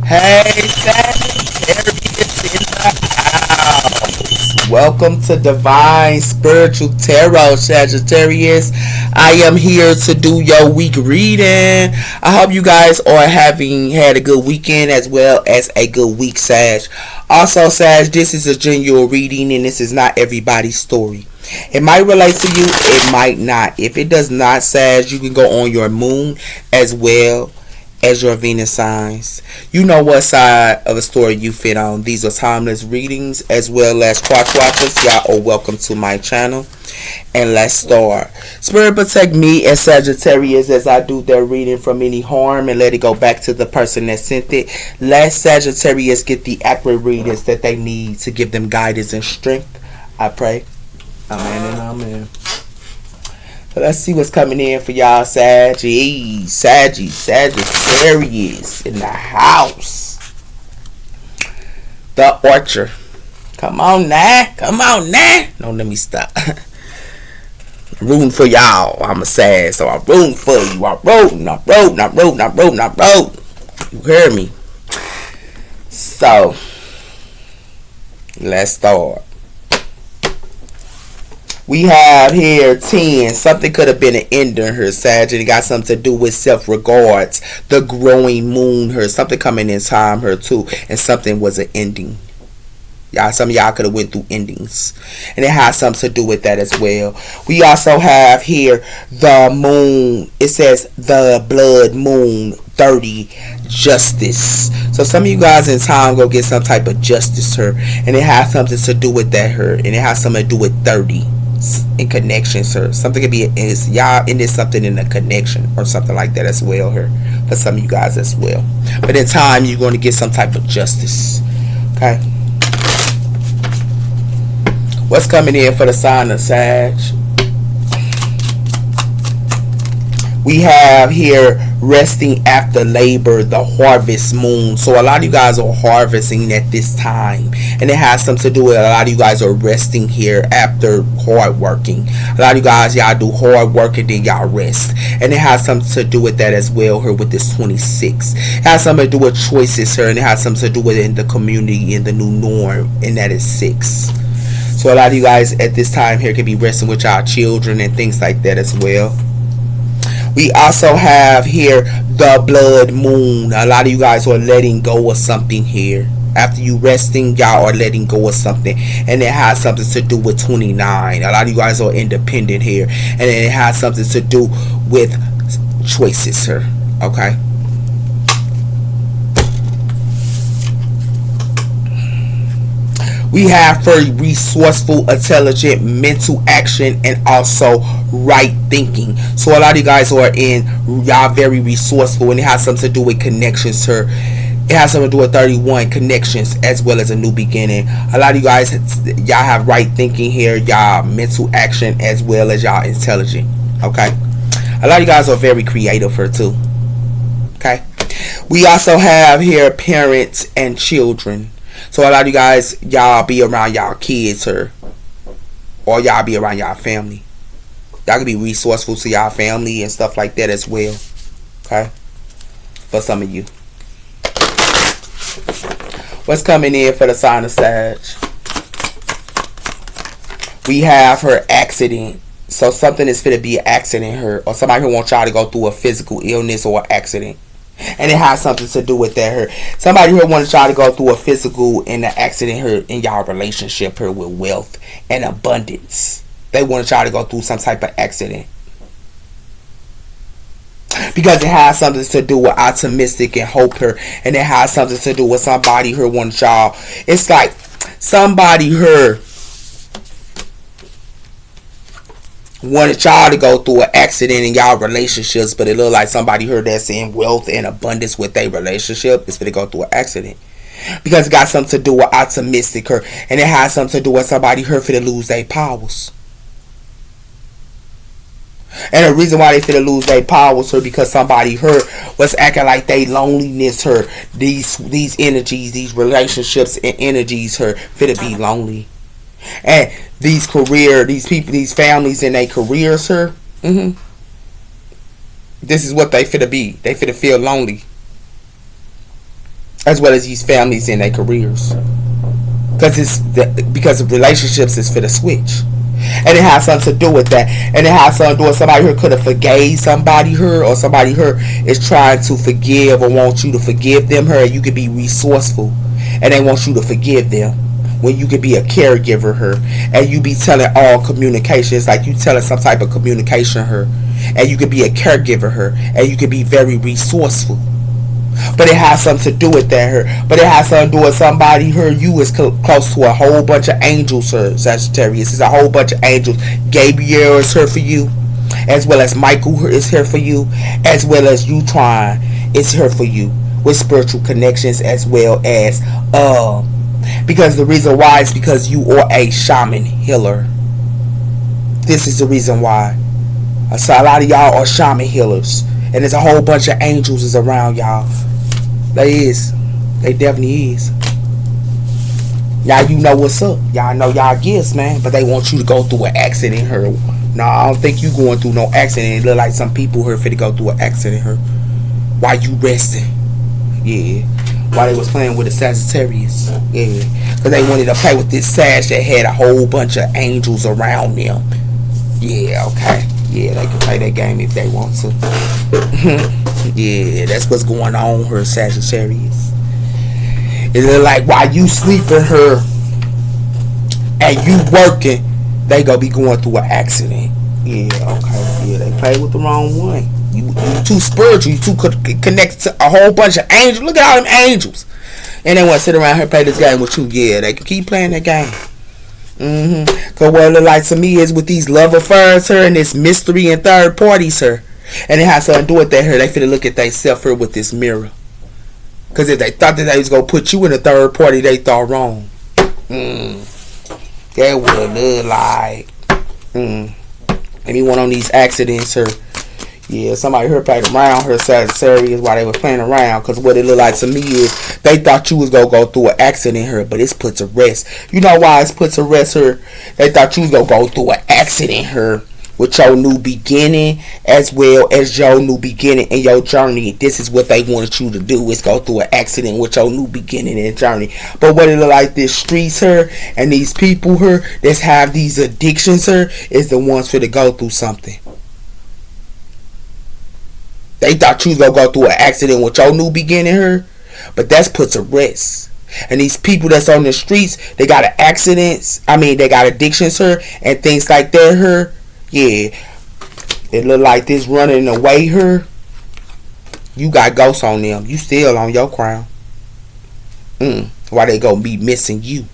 Hey, Sagittarius in the house. Welcome to Divine Spiritual Tarot, Sagittarius. I am here to do your week reading. I hope you guys are having had a good weekend as well as a good week, Sag. Also, Sag, this is a general reading and this is not everybody's story. It might relate to you, it might not. If it does not, Sag, you can go on your moon as well as your Venus signs. You know what side of a story you fit on. These are timeless readings as well as card swappers. Y'all are welcome to my channel. And let's start. Spirit protect me as Sagittarius as I do their reading from any harm and let it go back to the person that sent it. Let Sagittarius get the accurate readings that they need to give them guidance and strength. I pray. Amen and amen. So let's see what's coming in for y'all, Sagittarius in the house. The Orchard. Come on now. No, let me stop. I'm rooting for y'all. I'm a Sag, so I'm rooting for you. I'm rooting. You hear me? So, let's start. We have here 10. Something could have been an ending here, Sag. It got something to do with self-regards. The growing moon here. Something coming in time here too. And something was an ending. Y'all, some of y'all could have went through endings. And it has something to do with that as well. We also have here the moon. It says the blood moon 30 justice. So some of you guys in time go get some type of justice here. And it has something to do with that here. And it has something to do with 30. In connection, sir. Something could be is y'all in this something in a connection or something like that as well here for some of you guys as well. But in time you're going to get some type of justice. Okay. What's coming in for the sign of Sag? We have here resting after labor, the harvest moon. So a lot of you guys are harvesting at this time. And it has something to do with a lot of you guys are resting here after hard working. A lot of you guys, y'all do hard work and then y'all rest. And it has something to do with that as well here with this 26. It has something to do with choices here. And it has something to do with in the community in the new norm. And that is 6. So a lot of you guys at this time here can be resting with y'all children and things like that as well. We also have here the blood moon. A lot of you guys are letting go of something here. After you resting, y'all are letting go of something. And it has something to do with 29. A lot of you guys are independent here. And it has something to do with choices here. Okay. We have very resourceful, intelligent, mental action, and also right thinking. So a lot of you guys are y'all very resourceful, and it has something to do with connections here. It has something to do with 31 connections as well as a new beginning. A lot of you guys, y'all have right thinking here, y'all mental action as well as y'all intelligent. Okay, a lot of you guys are very creative here too. Okay, we also have here parents and children. So a lot of you guys, y'all be around y'all kids here. Or y'all be around y'all family. Y'all can be resourceful to y'all family and stuff like that as well. Okay? For some of you. What's coming in for the sign of Sag? We have her accident. So something is going to be an accident here. Or somebody who wants y'all to go through a physical illness or accident. And it has something to do with that here. Somebody here wanted y'all to go through a physical and an accident here in y'all relationship here with wealth and abundance. They wanted y'all to go through some type of accident. Because it has something to do with optimistic and hope here. And it has something to do with somebody here wanted y'all. It's like somebody here wanted y'all to go through an accident in y'all relationships, but it look like somebody here that's in wealth and abundance with their relationship is going to go through an accident. Because it got something to do with optimistic her, and it has something to do with somebody here for to lose their powers. And the reason why they finna lose their powers her because somebody her was acting like they loneliness her. These energies, these relationships and energies her finna be lonely. And these people, these families in their careers her. This is what they finna be. They finna feel lonely. as well as these families and their careers. Because of relationships is for the switch. And it has something to do with that. And it has something to do with somebody here could have forgave somebody her, or somebody here is trying to forgive or want you to forgive them her, and you could be resourceful and they want you to forgive them. When you could be a caregiver her, and you be telling all communications, like you telling some type of communication her, and you could be a caregiver her, and you could be very resourceful. But it has something to do with that her. But it has something to do with somebody her. You is close to a whole bunch of angels her, Sagittarius. It's a whole bunch of angels. Gabriel is here for you, as well as Michael is here for you, as well as Utron is here for you, with spiritual connections, as well as because the reason why is because you are a shaman healer. This is the reason why. So a lot of y'all are shaman healers, and there's a whole bunch of angels is around y'all. They definitely is. Now you know what's up. Y'all know y'all gifts, man, but they want you to go through an accident here. No, I don't think you going through no accident. It look like some people here finna go through an accident here while you resting. Yeah. While they was playing with the Sagittarius. Yeah. Because they wanted to play with this Sag that had a whole bunch of angels around them. Yeah, okay. Yeah, they can play that game if they want to. Yeah, that's what's going on here, Sagittarius. It look like while you sleeping her and you working, they gonna be going through an accident. Yeah, okay. Yeah, they play with the wrong one. You too spiritual. You too connected to a whole bunch of angels. Look at all them angels. And they want to sit around here and play this game with you. Yeah, they can keep playing that game. Because what it look like to me is with these love affairs her and this mystery and third parties her. And it has something to do with that her. They finna look at themselves here with this mirror. Because if they thought that they was going to put you in a third party, they thought wrong. That would look like. Anyone on these accidents her. Yeah, somebody here played around her Sagittarius while they were playing around. Because what it looked like to me is they thought you was going to go through an accident here, but it's put to rest. You know why it's put to rest her? They thought you was going to go through an accident here with your new beginning, as well as your new beginning in your journey. This is what they wanted you to do, is go through an accident with your new beginning and journey. But what it look like this streets here and these people here that have these addictions here is the ones for to go through something. They thought you was going to go through an accident with your new beginning here, but that's put to rest. And these people that's on the streets, they got accidents. They got addictions here and things like that here. Yeah, it look like this running away here. You got ghosts on them. You still on your crown. Why they gonna be missing you?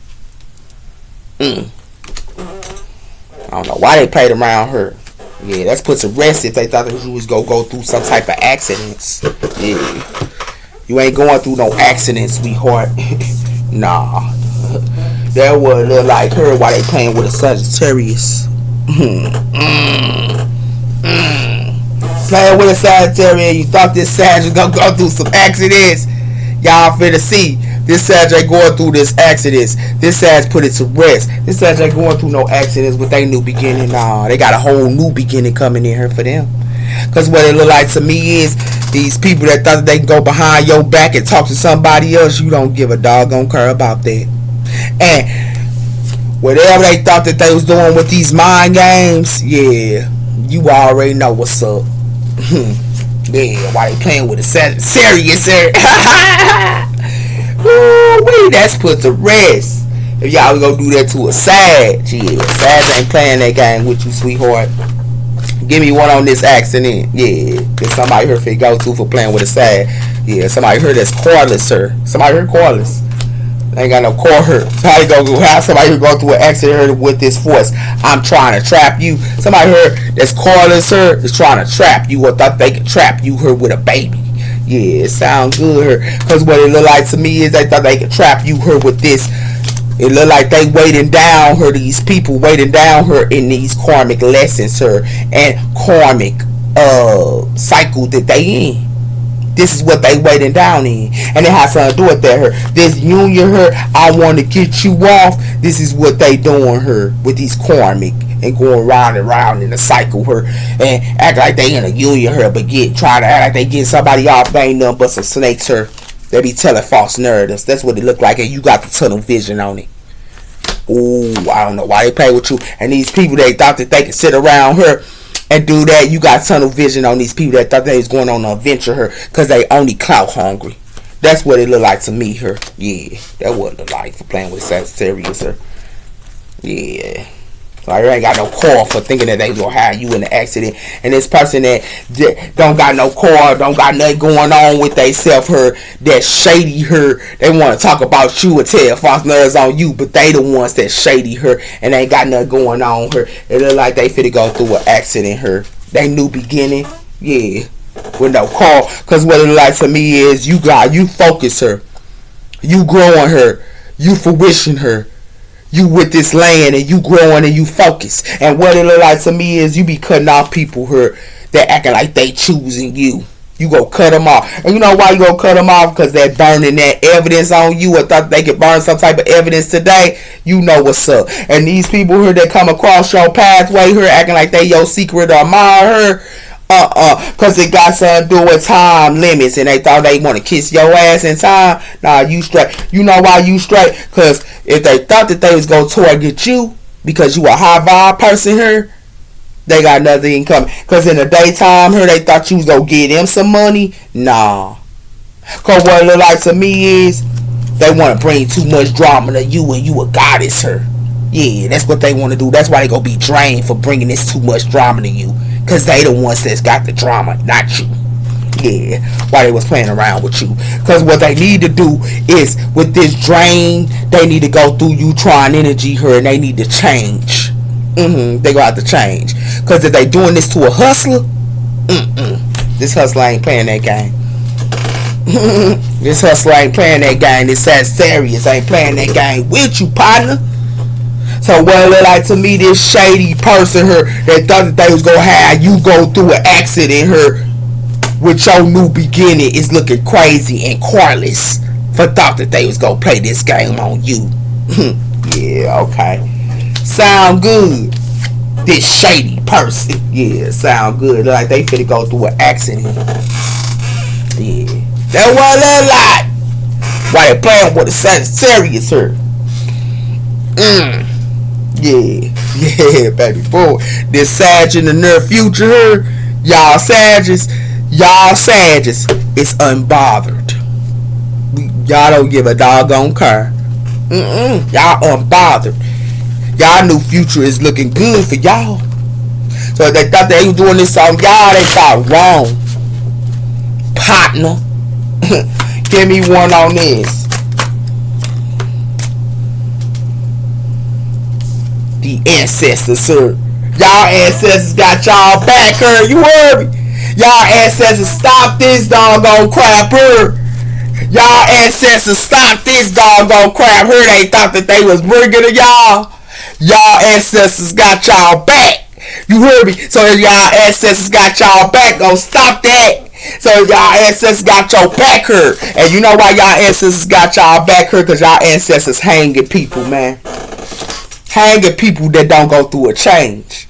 I don't know why they played around her. Yeah, that's put to rest if they thought that you was gonna go through some type of accidents. Yeah, you ain't going through no accidents, sweetheart. Nah, that would look like her while they playing with a Sagittarius. Playing with a Sagittarius, you thought this Sag was gonna go through some accidents. Y'all finna see. This Sag ain't going through this accidents. This Sag put it to rest. This Sag ain't going through no accidents with their new beginning. Nah, they got a whole new beginning coming in here for them. Because what it look like to me is these people that thought they can go behind your back and talk to somebody else, you don't give a doggone care about that. And whatever they thought that they was doing with these mind games, yeah, you already know what's up. Yeah, why they playing with a Sagittarius, sir? Ooh, that's put to rest. If y'all gonna do that to a Sag, yeah, Sag ain't playing that game with you, sweetheart. Give me one on this accident, yeah. Cause somebody here finna go through for playing with a Sag. Yeah, somebody here that's cordless, sir. Somebody here cordless. They ain't got no cord hurt. So how they go have somebody who go through an accident with this force? I'm trying to trap you. Somebody here that's cordless her is trying to trap you, or thought they could trap you her with a baby. Yeah, it sounds good her. Cause what it look like to me is they thought they could trap you her with this. It look like they waiting down her, these people waiting down her in these karmic lessons her and karmic cycle that they in. This is what they waiting down in. And it has something to do with that her. This union her, I want to get you off. This is what they doing her with these karmic and going round and round in a cycle her and act like they in a union her, but trying to act like they get somebody off. They ain't nothing but some snakes her. They be telling false narratives. That's what it look like, and you got the tunnel vision on it. Ooh, I don't know why they play with you. And these people, they thought that they could sit around her and do that. You got tunnel vision on these people that thought they was going on a adventure her because they only clout hungry. That's what it looked like to me her. Yeah, that wasn't the life for playing with Sagittarius her. Yeah. So you ain't got no call for thinking that they gonna have you in an accident. And this person that don't got no call, don't got nothing going on with they self her, that shady her, they want to talk about you and tell false nerves on you, but they the ones that shady her and ain't got nothing going on her. It look like they finna go through an accident her. They new beginning, yeah, with no call. Cause what it look like to me is you focus her, you growing her, you fruition her. You with this land and you growing and you focus. And what it look like to me is you be cutting off people here that acting like they choosing you. You go cut them off. And you know why you go cut them off? Because they're burning that evidence on you or thought they could burn some type of evidence today. You know what's up. And these people here that come across your pathway here acting like they your secret or admire her. Cause it got something to do with time limits and they thought they want to kiss your ass in time. Nah, you straight. You know why you straight? Cause if they thought that they was gonna target you because you a high vibe person here, they got nothing coming. Cause in the daytime here, they thought you was gonna get them some money. Nah. Cause what it look like to me is they want to bring too much drama to you and you a goddess here. Yeah, that's what they want to do. That's why they gonna be drained for bringing this too much drama to you. Cause they the ones that's got the drama, not you. Yeah, why they was playing around with you. Cause what they need to do is with this drain, they need to go through you trying energy here and they need to change. They gonna have to change. Cause if they doing this to a hustler, this hustler ain't playing that game. This hustler ain't playing that game. This Sagittarius ain't playing that game with you, partner. So what it look like to me, this shady person here that thought that they was gonna have you go through an accident here with your new beginning is looking crazy and careless for thought that they was gonna play this game on you. Yeah, okay. Sound good. This shady person. Yeah, sound good. Like they finna go through an accident. Yeah. That what it look like. Why they playing with the Sagittarius here? Yeah, baby boy. This Sag in the near future here, y'all Sagittarius, it's unbothered. Y'all don't give a doggone care. Y'all unbothered. Y'all new future is looking good for y'all. So if they thought they was doing this on y'all, they thought wrong. Partner. Give me one on this. The ancestors, sir. Y'all ancestors got y'all back, her. You heard me? Y'all ancestors stop this doggone crap, her. Y'all ancestors stop this doggone crap, her. They thought that they was bringing to y'all. Y'all ancestors got y'all back. You heard me? So if y'all ancestors got y'all back, go stop that. So y'all ancestors got your back, her. And you know why y'all ancestors got y'all back, her? Because y'all ancestors hanging people, man. Hanging people that don't go through a change.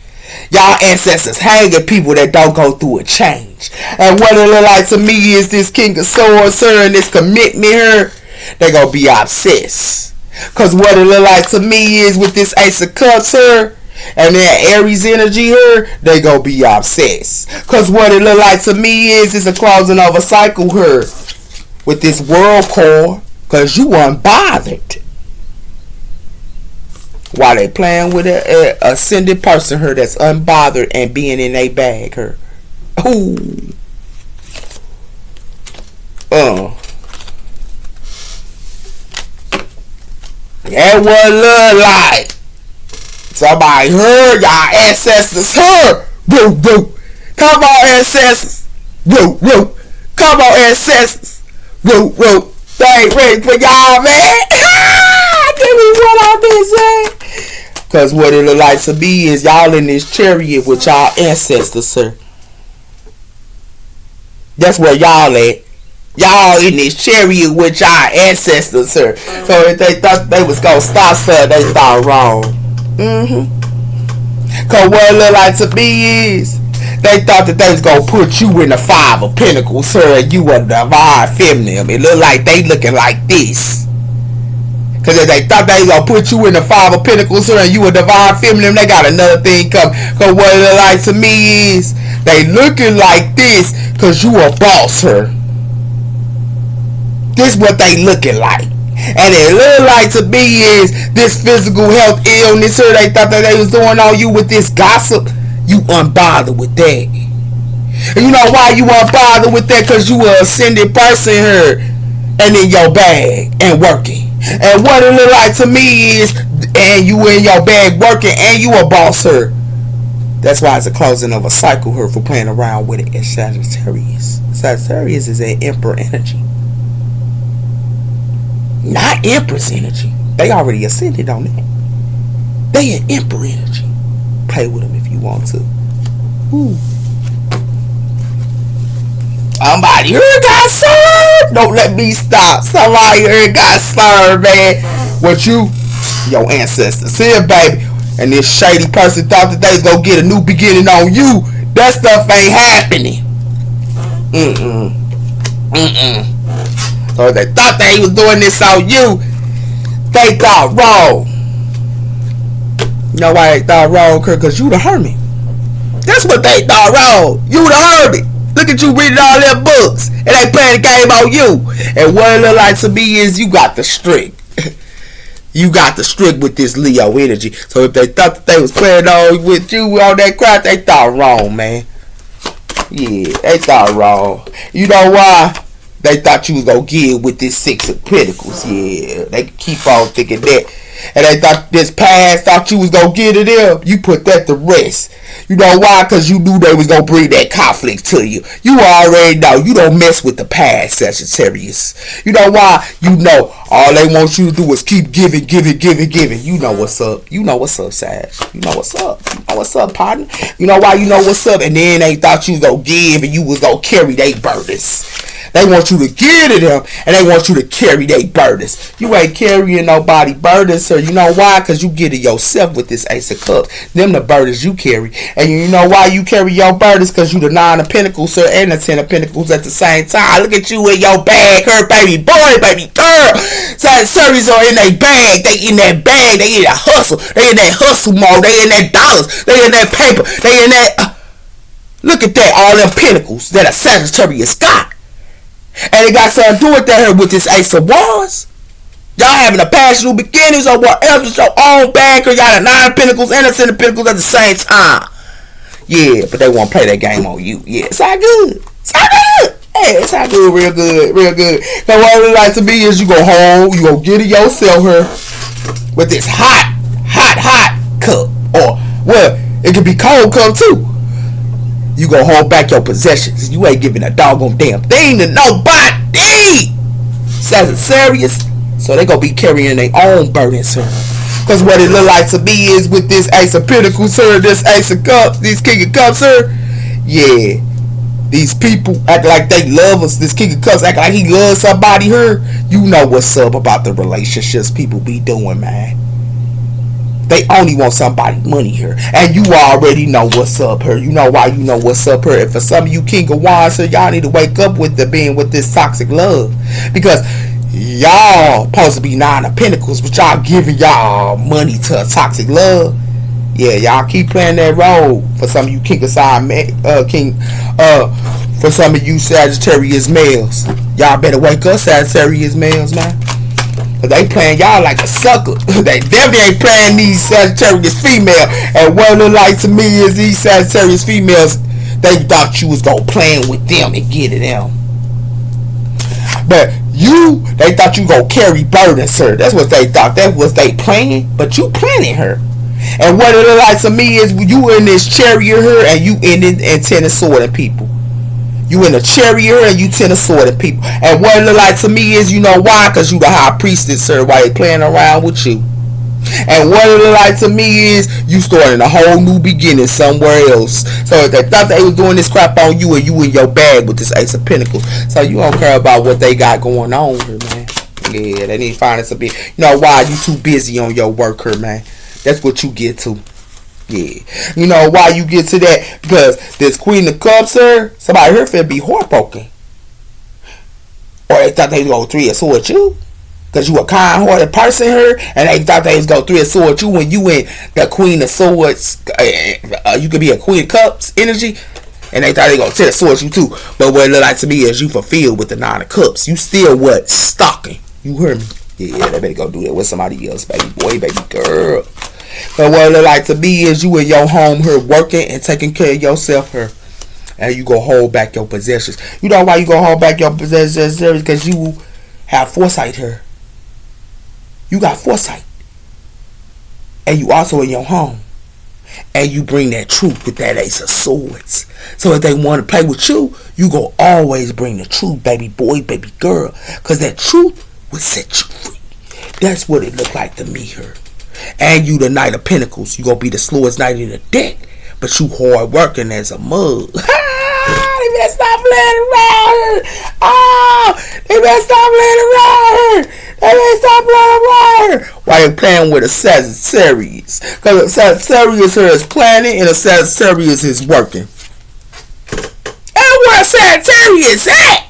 Y'all ancestors hanging people that don't go through a change. And what it look like to me is this King of Swords, sir, and this commitment here, they gonna be obsessed. Cause what it look like to me is with this Ace of Cups here, and that Aries energy here, they gonna be obsessed. Cause what it look like to me is it's a closing of a cycle here. With this world core, cause you unbothered. While they playing with a ascended person here that's unbothered and being in a bag here. Ooh. That what look like. Somebody heard y'all ancestors heard. Woo woo. Come on ancestors. Woo woo. Come on ancestors. Woo woo. They ain't ready for y'all, man. Give me one on this, man. Cause what it look like to me is y'all in this chariot with y'all ancestors, sir. That's where y'all at. Y'all in this chariot with y'all ancestors, sir. So if they thought they was gonna stop, sir, they thought wrong. Cause what it look like to me is They thought that they was gonna put you in the Five of Pentacles, sir, and you a divine feminine. It look like they looking like this. Cause if they thought they was gonna put you in the Five of Pentacles, sir, and you a divine feminine, they got another thing coming. Cause what it look like to me is they looking like this cause you a boss, sir. This what they looking like. And it look like to me is this physical health illness, sir. They thought that they was doing on you with this gossip. You unbothered with that. And you know why you unbothered with that? Cause you a ascended person here and in your bag and working. And what it look like to me is, and you in your bag working and you a boss, sir. That's why it's a closing of a cycle here for playing around with it in Sagittarius. Sagittarius is an emperor energy. Not empress energy. They already ascended on that. They an emperor energy. Play with them if you want to. Ooh. Somebody here got served. Don't let me stop. Somebody here got served, man. What you, your ancestors here, baby. And this shady person thought that they was gonna get a new beginning on you. That stuff ain't happening. So they thought they was doing this on you. They thought wrong. You know why they thought wrong, Kurt? Because you the hermit. That's what they thought wrong. You the hermit. Look at you reading all them books. And they playing the game on you. And what it look like to me is you got the strength. You got the strength with this Leo energy. So if they thought that they was playing on with you on that crap, they thought wrong, man. Yeah, they thought wrong. You know why? They thought you was gonna get with this Six of Pentacles. Yeah, they keep on thinking that. And they thought this past thought you was gonna get it them. You put that to rest. You know why? Because you knew they was gonna bring that conflict to you. You already know. You don't mess with the past, Sagittarius. You know why? You know all they want you to do is keep giving. You know what's up. You know what's up, Sag. You know what's up. You know what's up, partner. You know why you know what's up. And then they thought you was gonna give and you was gonna carry their burdens. They want you to give to them and they want you to carry their burdens. You ain't carrying nobody burdens, sir. You know why? Because you get it yourself with this Ace of Cups. Them the burdens you carry. And you know why you carry your burdens? Because you the Nine of Pentacles, sir, and the Ten of Pentacles at the same time. Look at you in your bag, her baby boy, baby girl. Sagittarius are in their bag. They in that bag. They in that hustle. They in that hustle mode. They in that dollars. They in that paper. They in that... Look at that. All them pentacles that a Sagittarius got. And it got something to do with that here with this Ace of Wands. Y'all having a past new beginnings or whatever. It's your own bag. Or y'all the Nine of Pentacles and the Ten of Pentacles at the same time. Yeah, but they won't play that game on you. Yeah, it's all good. It's all good. Hey, it's all good, real good, real good. Now what it like to me is you go hold, you go get it yourself here with this hot cup. Or, well, it could be cold cup too. You gonna hold back your possessions. You ain't giving a doggone damn thing to nobody. Sagittarius. So they gonna be carrying their own burdens, sir. Because what it look like to me is with this Ace of Pentacles, sir, this Ace of Cups, this King of Cups, sir. Yeah. These people act like they love us. This King of Cups act like he loves somebody here. You know what's up about the relationships people be doing, man. They only want somebody money here. And you already know what's up here. You know why you know what's up here. And for some of you King of Wands, so y'all need to wake up with the being with this toxic love. Because y'all supposed to be Nine of Pentacles, but y'all giving y'all money to a toxic love. Yeah, y'all keep playing that role. For some of you King of Sign, for some of you Sagittarius males, y'all better wake up, Sagittarius males, man. They playing y'all like a sucker. They definitely ain't playing these Sagittarius female. And what it look like to me is these Sagittarius females, they thought you was gonna playing with them and get it them. But you, they thought you gonna carry burdens, sir. That's what they thought. That was they playing. But you planning her. And what it look like to me is you in this chariot here and you in it and ten of sword and people. You in a chariot and you ten of sword and people. And what it look like to me is, you know why? Because you the high priestess, sir, while they playing around with you. And what it look like to me is you starting a whole new beginning somewhere else. So if they thought they was doing this crap on you and you in your bag with this Ace of Pentacles, so you don't care about what they got going on here, man. Yeah, they need to find us a bit. You know why? You too busy on your work here, man. That's what you get to. Yeah. You know why you get to that? Because this Queen of Cups her, somebody here finna be heartbroken. Or they thought they'd go 3 of Swords you. Because you a kind-hearted person here. And they thought they was go 3 of Swords you when you in the Queen of Swords. You could be a Queen of Cups energy. And they thought they go 10 of Swords you too. But what it look like to me is you fulfilled with the 9 of Cups. You still what? Stalking. You heard me? Yeah, they better go do that with somebody else, baby boy, baby girl. But what it look like to me is you in your home here working and taking care of yourself here. And you go hold back your possessions. You know why you go hold back your possessions? Because you have foresight here. You got foresight. And you also in your home. And you bring that truth with that Ace of Swords. So if they want to play with you, you go always bring the truth, baby boy, baby girl. Because that truth will set you free. That's what it looked like to me here. And you the Knight of Pentacles. You gonna be the slowest knight in the deck, but you hard working as a mug. They better stop playing around her. Oh, they better stop playing around her. They better stop playing around her. Why they playing with a Sagittarius? Because a Sagittarius here is planning and a Sagittarius is working. And where a Sagittarius at?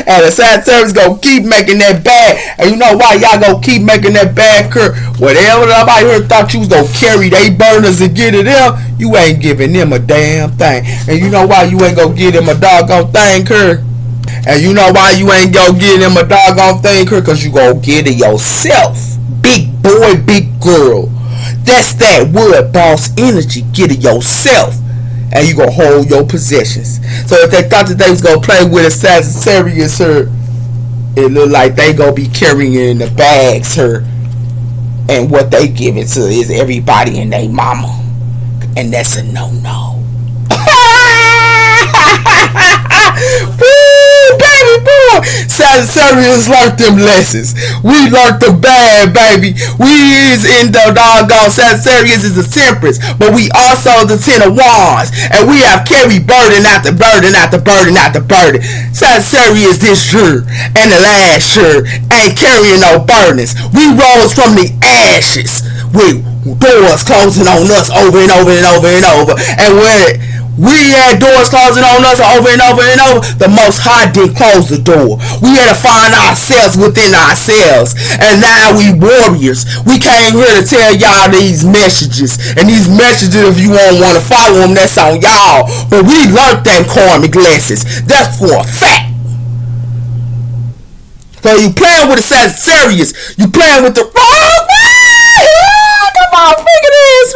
And the Sagittarius gonna keep making that bag. And you know why y'all gonna keep making that bag, Kurt? Whatever nobody here thought you was gonna carry they burners and get it them, you ain't giving them a damn thing. And you know why you ain't gonna give them a doggone thing, Kurt? And you know why you ain't gonna give them a doggone thing, Kurt? Cause you gonna get it yourself. Big boy, big girl. That's that wood boss energy. Get it yourself. And you gonna hold your possessions. So if they thought that they was gonna play with a Sagittarius her, it look like they gonna be carrying the bags her. And what they give it to is everybody and they mama. And that's a no-no. Baby boy, Sagittarius learned them lessons. We learned the bad, baby. We is in the doggone Sagittarius is the Temperance, but we also the 10 of Wands, and we have carried burden after burden after burden after burden. Sagittarius this year and the last year ain't carrying no burdens. We rose from the ashes with doors closing on us over and over and over and over, and when we had doors closing on us over and over and over, the Most High didn't close the door. We had to find ourselves within ourselves. And now we warriors. We came here to tell y'all these messages. And these messages, if you don't want to follow them, that's on y'all. But we learned them karmic lessons. That's for a fact. So you playing with the Sagittarius. You playing with the wrong way. Come on, figure this.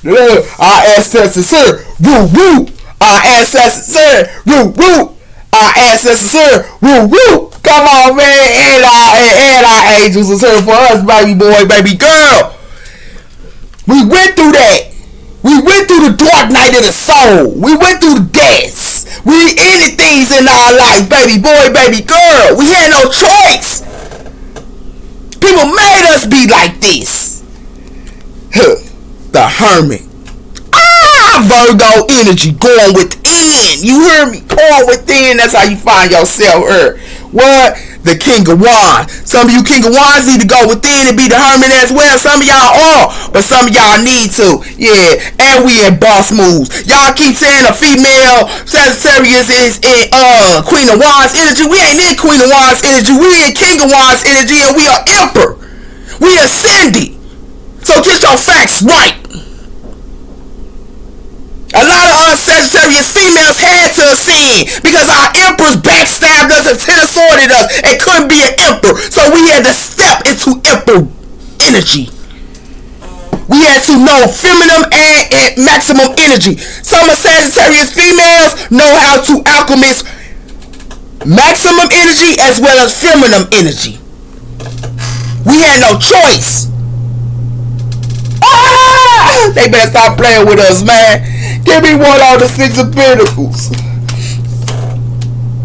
Look, our ancestors here. Woo woo. Our ancestors here. Woo woo. Our ancestors here. Woo woo. Come on, man. And our angels is here for us, baby boy, baby girl. We went through that. We went through the dark night of the soul. We went through the deaths. We ended things in our life, baby boy, baby girl. We had no choice. People made us be like this. The Hermit. Virgo energy going within. You hear me? Going within. That's how you find yourself here. What? The King of Wands. Some of you King of Wands need to go within and be the Hermit as well. Some of y'all are, but some of y'all need to. Yeah. And we in boss moves. Y'all keep saying a female Sagittarius is in Queen of Wands energy. We ain't in Queen of Wands energy. We in King of Wands energy, and we are Emperor. We ascended. So get your facts right. A lot of us Sagittarius females had to ascend because our emperors backstabbed us and ten-sworded us and couldn't be an emperor. So we had to step into emperor energy. We had to know feminine and maximum energy. Some of Sagittarius females know how to alchemist maximum energy as well as feminine energy. We had no choice. They better stop playing with us, man. Give me one on the 6 of Pentacles.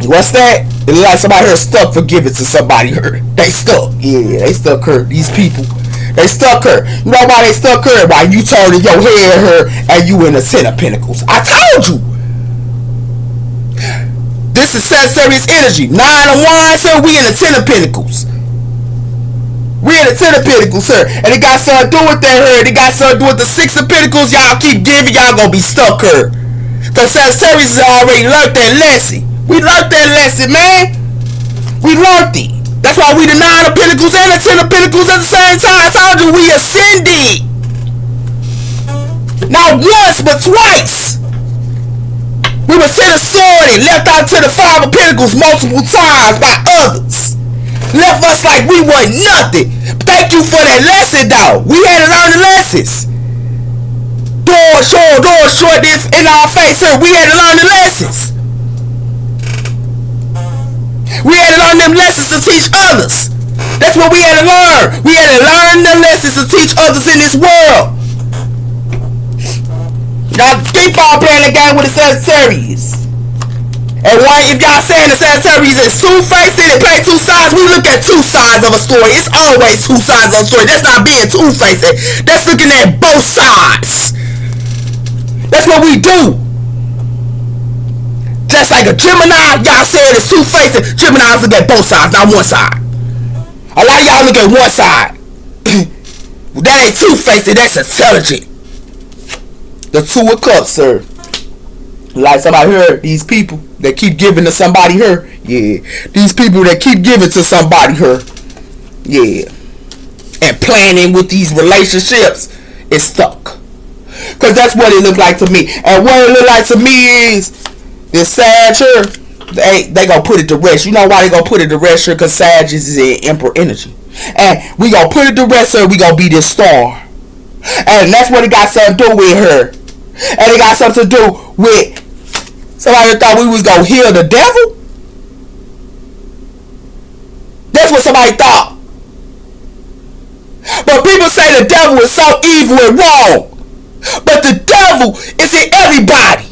What's that? It look like somebody here stuck. Forgive it to somebody here. They stuck. Yeah, they stuck her. These people. They stuck her. You know why they stuck her? Why you turning your head her and you in the 10 of Pentacles. I told you. This is Sagittarius energy. 9 of Wands here. We in the 10 of Pentacles. We in the the Ten of Pentacles, sir. And it got something to do with that her. It got something to do with the Six of Pentacles. Y'all keep giving, y'all gonna be stuck here. Because Sagittarius has already learned that lesson. We learned that lesson, man. We learned it. That's why we the Nine of Pentacles and the Ten of Pentacles at the same time. How do we ascended? Not once, but twice. We were Ten of Swords, left out to the Five of Pentacles multiple times by others. Left us like we wasn't nothing. Thank you for that lesson, though. We had to learn the lessons. Door short, this in our face here. We had to learn the lessons. We had to learn them lessons to teach others. That's what we had to learn. We had to learn the lessons to teach others in this world. Now keep on playing the game with the Sagittarius. And why, if y'all saying the Sagittarius is two-faced and it plays two sides, we look at two sides of a story. It's always two sides of a story. That's not being two-faced. That's looking at both sides. That's what we do. Just like a Gemini, y'all said it's two-faced. Geminis look at both sides, not one side. A lot of y'all look at one side. Well, that ain't two-faced, that's intelligent. The Two of Cups, sir. Like somebody here, these people that keep giving to somebody here. Yeah. These people that keep giving to somebody here. Yeah. And planning with these relationships is stuck. Because that's what it looked like to me. And what it looked like to me is this Sag here, they gonna put it to rest. You know why they gonna put it to rest here? Because Sag is in Emperor energy. And we gonna put it to rest here. We gonna be this star. And that's what it got something to do with her. And it got something to do with somebody thought we was gonna heal the devil. That's what somebody thought. But people say the devil is so evil and wrong. But the devil is in everybody.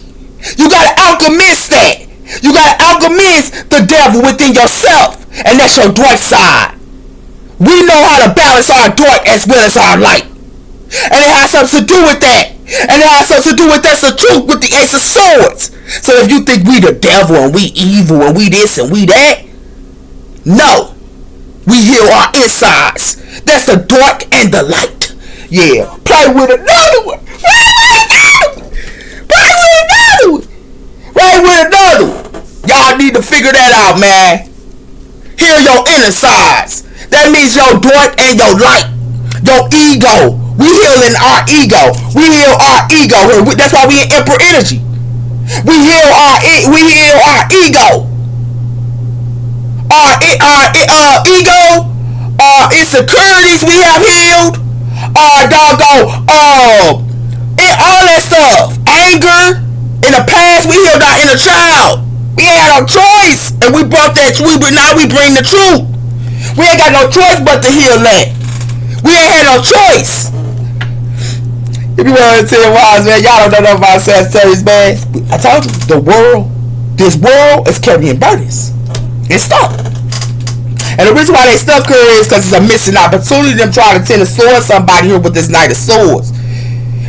You gotta alchemist that. You gotta alchemist the devil within yourself. And that's your dark side. We know how to balance our dark as well as our light. And it has something to do with that. And it has something to do with that's the truth with the Ace of Swords. So if you think we the devil and we evil and we this and we that, no. We heal our insides. That's the dark and the light. Yeah. Play with another one. Play with another one. Play with another one. Y'all need to figure that out, man. Heal your inner sides. That means your dark and your light. Your ego. We healing our ego. We heal our ego. That's why we in Emperor energy. We heal our ego. Our ego. Our insecurities we have healed. Our doggone all that stuff. Anger. In the past we healed our inner child. We ain't had no choice. And we brought that. Now we bring the truth. We ain't got no choice but to heal that. We ain't had no choice. If you want to tell wise, man, y'all don't know about Sagittarius, man. I told you, this world is carrying burdens. It's stuck. And the reason why they stuck here is because it's a missing opportunity. Them trying to tend to sword somebody here with this Knight of Swords.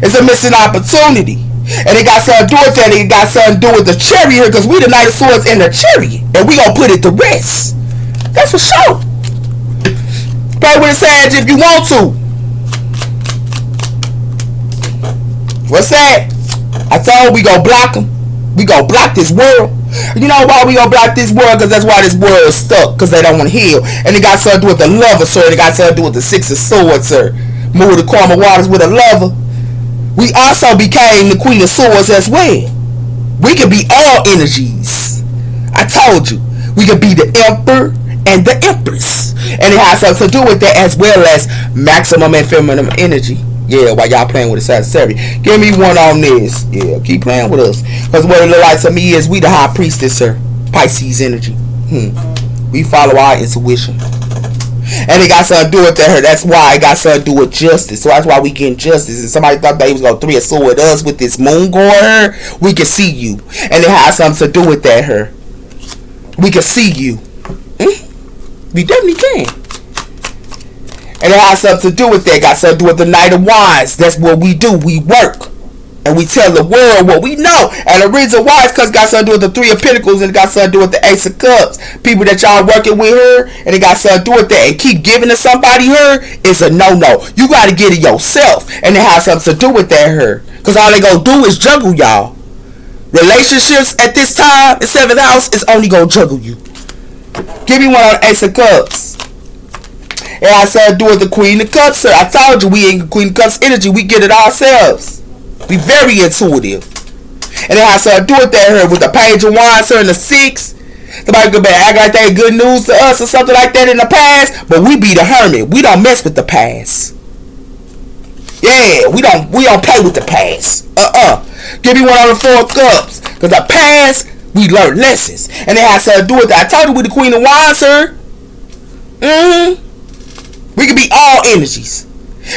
It's a missing opportunity. And it got something to do with that. It got something to do with the chariot here because we the Knight of Swords in the chariot. And we gonna put it to rest. That's for sure. Play with the Sag if you want to. What's that? I told we gonna block them. We gonna block this world. You know why we gonna block this world? Because that's why this world is stuck. Because they don't want to heal. And it got something to do with the lover, sir. It got something to do with the Six of Swords, sir. Move the karma waters with a lover. We also became the Queen of Swords as well. We could be all energies. I told you. We could be the Emperor and the Empress. And it has something to do with that as well as maximum and feminine energy. Yeah, while y'all playing with the Sagittarius. Give me one on this. Yeah, keep playing with us. Because what it look like to me is we the High Priestess, sir. Pisces energy. We follow our intuition. And it got something to do with that. That's why it got something to do with justice. So that's why we getting justice. And somebody thought they was going to Three of Swords with us with this moon going her. We can see you. And it has something to do with that her. We can see you. We definitely can. And it has something to do with that. Got something to do with the Knight of Wands. That's what we do. We work. And we tell the world what we know. And the reason why is because it got something to do with the Three of Pentacles and it got something to do with the Ace of Cups. People that y'all working with her and it got something to do with that. And keep giving to somebody her is a no-no. You got to get it yourself. And it has something to do with that her. Because all they going to do is juggle y'all. Relationships at this time in 7th house is only going to juggle you. Give me one on the Ace of Cups. It has something to do with the Queen of Cups, sir. I told you we ain't Queen of Cups energy. We get it ourselves. We very intuitive. And it has something to do with that here with the Page of Wands, sir, and the 6. Somebody could be act like they good news to us or something like that in the past, but we be the hermit. We don't mess with the past. Yeah, we don't play with the past. Give me one on the 4 of Cups. Because the past, we learn lessons. And it has something to do with that. I told you we the Queen of Wands, sir. We can be all energies.